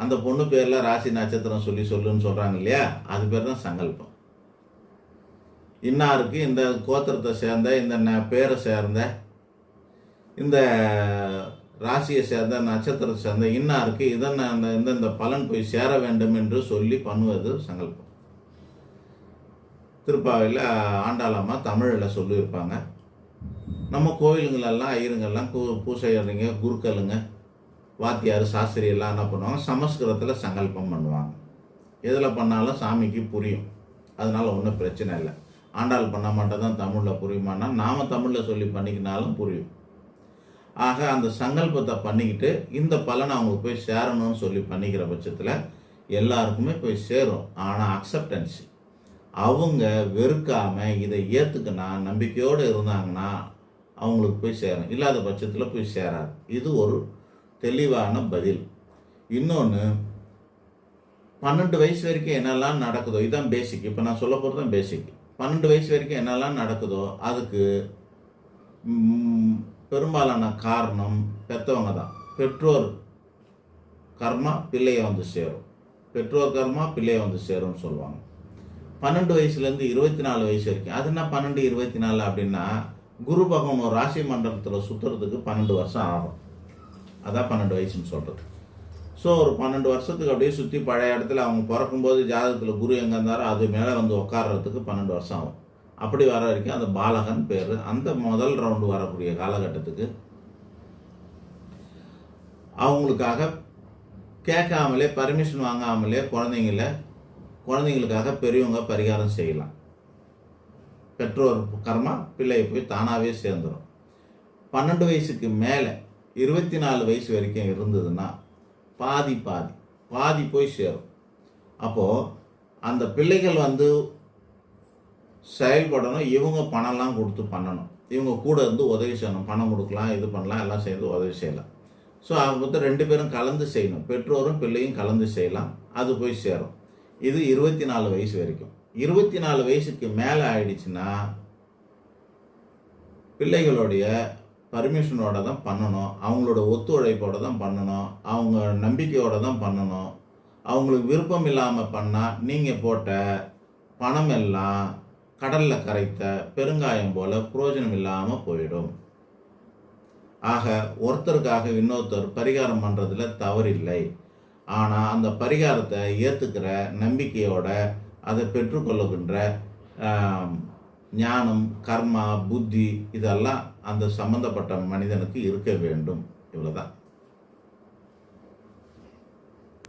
அந்த பொண்ணு பேரில் ராசி நட்சத்திரம் சொல்லுன்னு சொல்கிறாங்க இல்லையா, அது பேர் தான் சங்கல்பம். இன்னாருக்கு இந்த கோத்திரத்தை சேர்ந்த, இந்த பேரை சேர்ந்த, இந்த ராசியை சேர்ந்த, நட்சத்திரத்தை சேர்ந்த இன்னாருக்கு இந்த பலன் போய் சேர வேண்டும் என்று சொல்லி பண்ணுவது சங்கல்பம். திருப்பாவையில் ஆண்டாளம்மா தமிழில் சொல்லியிருப்பாங்க. நம்ம கோயிலுங்களெல்லாம் ஐயருங்கெல்லாம் பூசையறிங்க, குருக்களுங்க, வாத்தியார், சாஸ்திரி எல்லாம் என்ன பண்ணுவாங்க, சமஸ்கிருதத்தில் சங்கல்பம் பண்ணுவாங்க. எதில் பண்ணாலும் சாமிக்கு புரியும், அதனால் ஒன்றும் பிரச்சனை இல்லை. ஆண்டாள் பண்ண மாட்டேன் தான் தமிழில் புரியுமானா, நாம் தமிழில் சொல்லி பண்ணிக்கினாலும் புரியும். ஆக அந்த சங்கல்பத்தை பண்ணிக்கிட்டு இந்த பலனை அவங்களுக்கு போய் சேரணும்னு சொல்லி பண்ணிக்கிற பட்சத்தில் எல்லாருக்குமே போய் சேரும். ஆனால் அக்செப்டன்சி, அவங்க வெறுக்காமல் இதை ஏற்றுக்கினா, நம்பிக்கையோடு இருந்தாங்கன்னா அவங்களுக்கு போய் சேரும். இல்லாத பட்சத்தில் போய் சேராது. இது ஒரு தெளிவான பதில். இன்னொன்று, 12 வயசு வரைக்கும் என்னெல்லாம் நடக்குதோ, இதுதான் பேசிக். இப்போ நான் சொல்ல போகிறது தான் பேசிக். 12 வயசு வரைக்கும் என்னெல்லாம் நடக்குதோ அதுக்கு பெரும்பாலான காரணம் பெற்றவங்க தான். பெற்றோர் கர்மா பிள்ளையை வந்து சேரும், பெற்றோர் கர்மா பிள்ளையை வந்து சேரும்னு சொல்லுவாங்க. 12 வயசுலேருந்து 24 வயசு வரைக்கும், அது என்ன 12 24 அப்படின்னா, குரு பகவான் ஒரு ராசி மண்டலத்தில் சுற்றுறதுக்கு 12 வருஷம் ஆகும். அதான் 12 வயசுன்னு சொல்கிறது. ஸோ ஒரு 12 வருஷத்துக்கு அப்படியே சுற்றி பழைய இடத்துல அவங்க பிறக்கும்போது ஜாதகத்தில் குரு எங்கே இருந்தாரோ அது மேலே வந்து உட்கார்றதுக்கு 12 வருஷம் ஆகும். அப்படி வர வரைக்கும் அந்த பாலகன் பேர். அந்த முதல் ரவுண்டு வரக்கூடிய காலகட்டத்துக்கு அவங்களுக்காக கேட்காமலே, பர்மிஷன் வாங்காமலே குழந்தைங்களுக்காக பெரியவங்க பரிகாரம் செய்யலாம். பெற்றோர் கர்மா பிள்ளையை போய் தானாகவே சேர்ந்துடும். 12 வயசுக்கு மேலே 24 வயசு வரைக்கும் இருந்ததுன்னா பாதி போய் சேரும். அப்போது அந்த பிள்ளைகள் வந்து செயல்படணும். இவங்க பணம்லாம் கொடுத்து பண்ணணும், இவங்க கூட இருந்து உதவி செய்யணும். பணம் கொடுக்கலாம், இது பண்ணலாம், எல்லாம் சேர்ந்து உதவி செய்யலாம். ஸோ அவங்க வந்து 2 பேரும் கலந்து செய்யணும். பெற்றோரும் பிள்ளையும் கலந்து செய்யலாம். அது போய் சேரும். இது 24 வயசு வரைக்கும். 24 வயசுக்கு மேலே ஆயிடுச்சுன்னா பிள்ளைகளுடைய பர்மிஷனோட தான் பண்ணணும், அவங்களோட ஒத்துழைப்போடு தான் பண்ணணும், அவங்க நம்பிக்கையோடு தான் பண்ணணும். அவங்களுக்கு விருப்பம் இல்லாமல் பண்ணால் நீங்கள் போட்ட பணம் எல்லாம் கடலில் கரைத்த பெருங்காயம் போல் பிரயோஜனம் இல்லாமல் போயிடும். ஆக ஒருத்தருக்காக இன்னொருத்தர் பரிகாரம் பண்ணுறதுல தவறில்லை. ஆனால் அந்த பரிகாரத்தை ஏற்றுக்கிற நம்பிக்கையோட அதை பெற்றுக்கொள்ளுகின்ற ஞானம், கர்மா, புத்தி இதெல்லாம் அந்த சம்பந்தப்பட்ட மனிதனுக்கு இருக்க வேண்டும். இவ்வளோதான்.